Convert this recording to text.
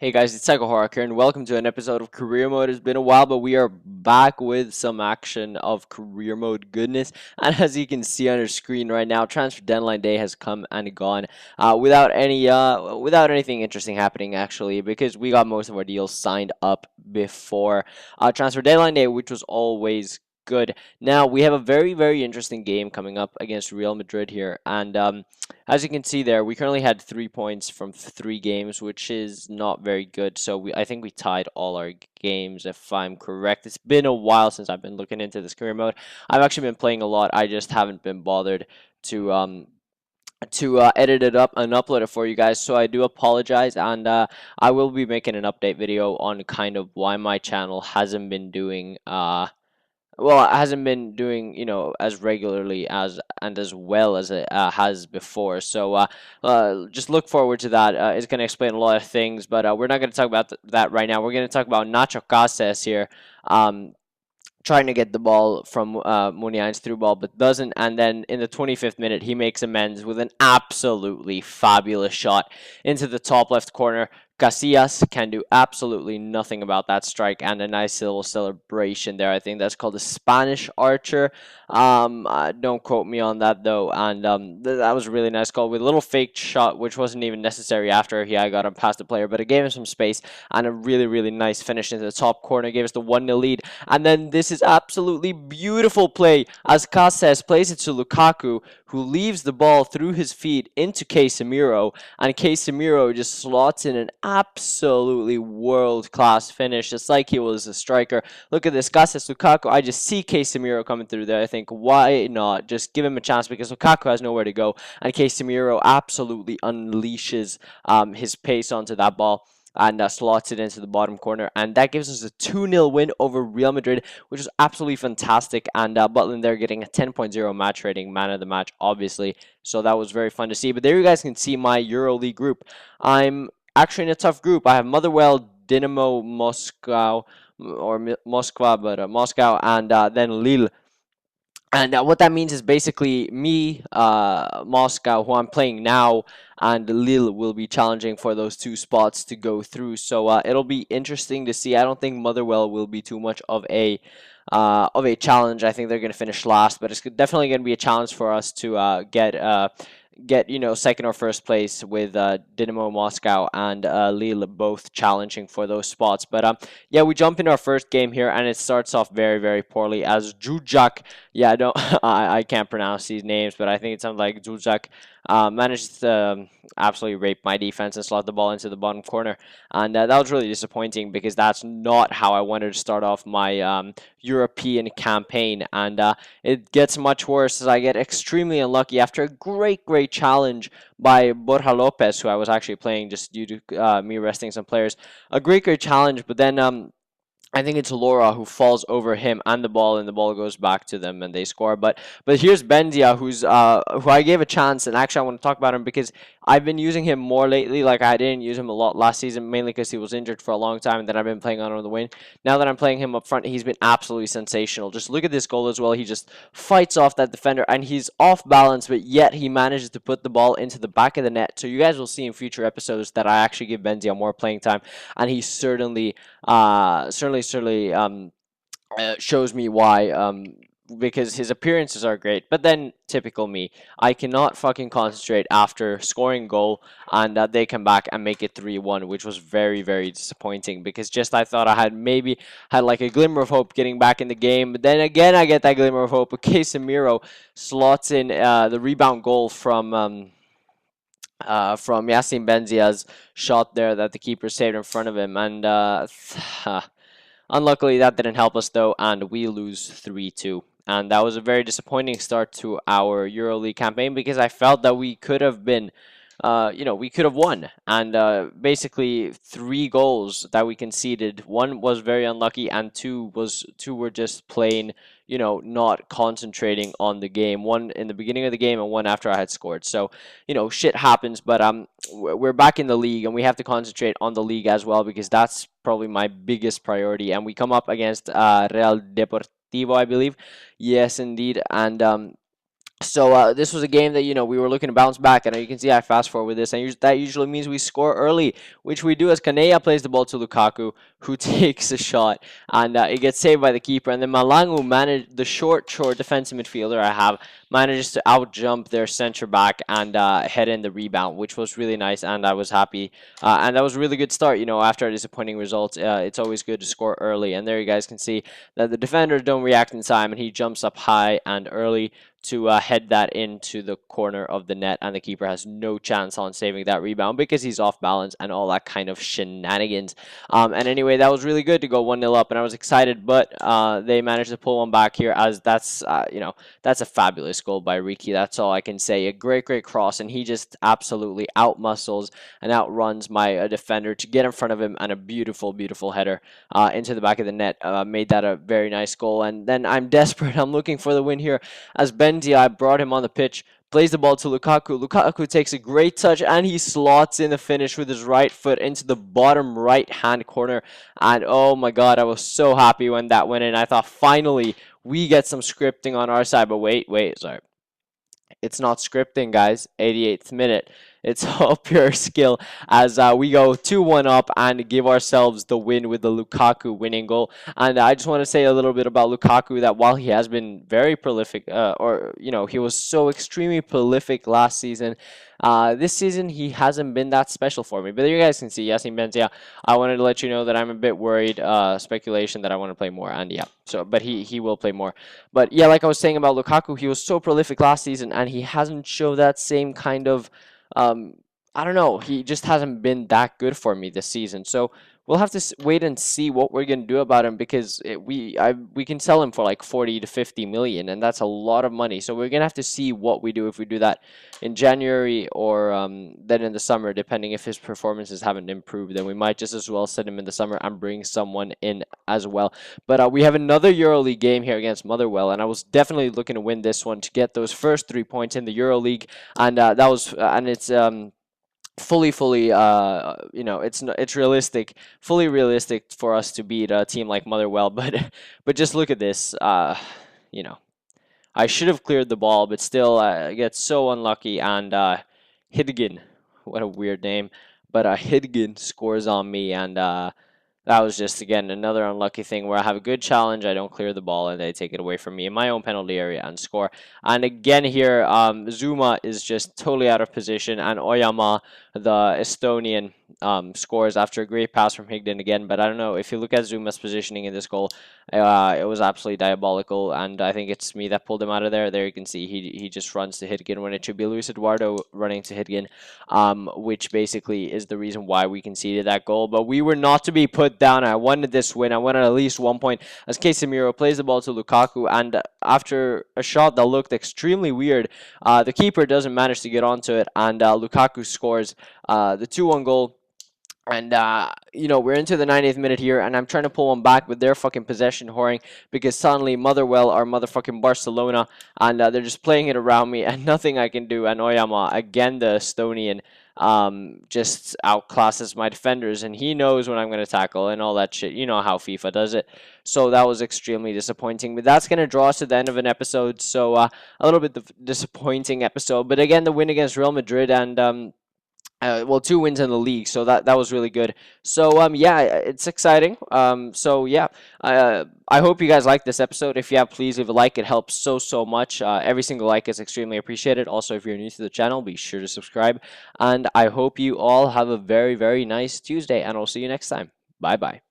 Hey guys, it's PsychoHorak here, and welcome to an episode of Career Mode. It's been a while, but we are back with some action of Career Mode goodness. And as you can see on your screen right now, transfer deadline day has come and gone without anything interesting happening actually, because we got most of our deals signed up before transfer deadline day, which was always good. Now we have a very interesting game coming up against Real Madrid here, and as you can see there, we currently had 3 points from 3 games, which is not very good. So I think we tied all our games, if I'm correct. It's been a while since I've been looking into this career mode. I've actually been playing a lot. I just haven't been bothered to edit it up and upload it for you guys. So I do apologize, and I will be making an update video on kind of why my channel hasn't been doing well, it hasn't been doing, as regularly as and as well as it has before. So just look forward to that. It's going to explain a lot of things, but we're not going to talk about that right now. We're going to talk about Nacho Casillas here. Trying to get the ball from Muniain's through ball, but doesn't. And then in the 25th minute, he makes amends with an absolutely fabulous shot into the top left corner. Casillas can do absolutely nothing about that strike, and a nice little celebration there. I think that's called a Spanish archer. Don't quote me on that though. And that was a really nice call with a little fake shot, which wasn't even necessary after he got him past the player, but it gave him some space and a really nice finish into the top corner. Gave us the 1-0 lead, and then this is absolutely beautiful play as Casillas plays it to Lukaku, who leaves the ball through his feet into Casemiro, and Casemiro just slots in an absolutely world-class finish. It's like he was a striker. Look at this, Casillas, Lukaku. I just see Casemiro coming through there. I think, why not just give him a chance, because Lukaku has nowhere to go, and Casemiro absolutely unleashes his pace onto that ball and slots it into the bottom corner, and that gives us a 2-0 win over Real Madrid, which was absolutely fantastic. And Butland there getting a 10.0 match rating, man of the match, obviously. So that was very fun to see. But there you guys can see my EuroLeague group. I'm actually in a tough group. I have Motherwell, Dynamo, Moscow, or Moskva, but Moscow, and then Lille. And what that means is basically me, Moscow, who I'm playing now, and Lille will be challenging for those 2 spots to go through. So it'll be interesting to see. I don't think Motherwell will be too much of a challenge. I think they're going to finish last, but it's definitely going to be a challenge for us to get second or first place with Dynamo Moscow and Lille both challenging for those spots. But yeah, we jump in our first game here, and it starts off very poorly as Jujak. Yeah, I don't I can't pronounce these names, but I think it sounds like Jujak managed to absolutely rape my defense and slot the ball into the bottom corner, and that was really disappointing because that's not how I wanted to start off my European campaign. And it gets much worse as I get extremely unlucky after a great challenge by Borja Lopez, who I was actually playing just due to me resting some players. A great challenge, but then I think it's Laura who falls over him and the ball goes back to them and they score. But here's Benzia, who I gave a chance, and actually I want to talk about him because I've been using him more lately. Like, I didn't use him a lot last season, mainly because he was injured for a long time, and then I've been playing on the wing. Now that I'm playing him up front, he's been absolutely sensational. Just look at this goal as well. He just fights off that defender, and he's off balance, but yet he manages to put the ball into the back of the net. So you guys will see in future episodes that I actually give Benzia more playing time, and he certainly shows me why, because his appearances are great. But then, typical me, I cannot fucking concentrate after scoring goal, and they come back and make it 3-1, which was very disappointing, because just I thought I had maybe had like a glimmer of hope getting back in the game. But then again, I get that glimmer of hope, but Casemiro slots in the rebound goal from Yacine Benzia's shot there that the keeper saved in front of him. And unluckily, that didn't help us, though, and we lose 3-2. And that was a very disappointing start to our EuroLeague campaign, because I felt that we could have been, we could have won. And basically, 3 goals that we conceded, 1 was very unlucky, and 2 were just plain, not concentrating on the game. 1 in the beginning of the game and 1 after I had scored. So, shit happens, but we're back in the league, and we have to concentrate on the league as well, because that's probably my biggest priority. And we come up against Real Deportivo, I believe. Yes, indeed. And So this was a game that we were looking to bounce back, and you can see I fast forward with this, and that usually means we score early, which we do as Kanea plays the ball to Lukaku, who takes a shot, and it gets saved by the keeper, and then Malangu managed the short defensive midfielder I have manages to out jump their center back and head in the rebound, which was really nice, and I was happy, and that was a really good start. After a disappointing result, it's always good to score early, and there you guys can see that the defenders don't react in time, and he jumps up high and early to head that into the corner of the net, and the keeper has no chance on saving that rebound because he's off balance and all that kind of shenanigans. And anyway, that was really good to go 1-0 up, and I was excited, but they managed to pull one back here, as that's that's a fabulous goal by Riki. That's all I can say. A great cross, and he just absolutely outmuscles and outruns my defender to get in front of him, and a beautiful header into the back of the net made that a very nice goal. And then I'm desperate. I'm looking for the win here, as I brought him on the pitch, plays the ball to Lukaku. Lukaku takes a great touch, and he slots in the finish with his right foot into the bottom right-hand corner. And oh my god, I was so happy when that went in. I thought, finally, we get some scripting on our side. But wait, sorry. It's not scripting, guys. 88th minute. It's all pure skill, as we go 2-1 up and give ourselves the win with the Lukaku winning goal. And I just want to say a little bit about Lukaku, that while he has been very prolific, he was so extremely prolific last season, this season he hasn't been that special for me. But there you guys can see Yassine Benzia. I wanted to let you know that I'm a bit worried, speculation that I want to play more, and yeah, but he will play more. But yeah, like I was saying about Lukaku, he was so prolific last season, and he hasn't showed that same kind of I don't know. He just hasn't been that good for me this season. So we'll have to wait and see what we're gonna do about him, because we can sell him for like 40 to 50 million, and that's a lot of money. So we're gonna have to see what we do, if we do that in January or then in the summer, depending if his performances haven't improved. Then we might just as well send him in the summer and bring someone in as well. But we have another EuroLeague game here against Motherwell, and I was definitely looking to win this one to get those first 3 points in the EuroLeague, and that was and it's fully it's realistic, fully realistic for us to beat a team like Motherwell. But just look at this. I should have cleared the ball, but still I get so unlucky, and Hidgin, what a weird name, but Hidgin scores on me, and that was just, again, another unlucky thing where I have a good challenge, I don't clear the ball, and they take it away from me in my own penalty area and score. And again here, Zuma is just totally out of position, and Oyama, the Estonian, scores after a great pass from Higden again. But I don't know, if you look at Zuma's positioning in this goal, it was absolutely diabolical, and I think it's me that pulled him out of there. There you can see he just runs to Hidgen when it should be Luis Eduardo running to Hidgen, which basically is the reason why we conceded that goal. But we were not to be put down. I wanted this win. I wanted at least 1 point, as Casemiro plays the ball to Lukaku, and after a shot that looked extremely weird, the keeper doesn't manage to get onto it, and Lukaku scores the 2-1 goal. And, we're into the 90th minute here, and I'm trying to pull one back, but they're fucking possession whoring, because suddenly Motherwell are motherfucking Barcelona, and they're just playing it around me, and nothing I can do. And Oyama, again, the Estonian, just outclasses my defenders, and he knows when I'm going to tackle and all that shit. You know how FIFA does it. So that was extremely disappointing. But that's going to draw us to the end of an episode, so a little bit disappointing episode. But again, the win against Real Madrid, and 2 wins in the league, so that was really good. So yeah, it's exciting. So yeah, I hope you guys like this episode. If you have, please leave a like. It helps so much. Every single like is extremely appreciated. Also, if you're new to the channel, be sure to subscribe. And I hope you all have a very nice Tuesday, and I'll see you next time. Bye bye.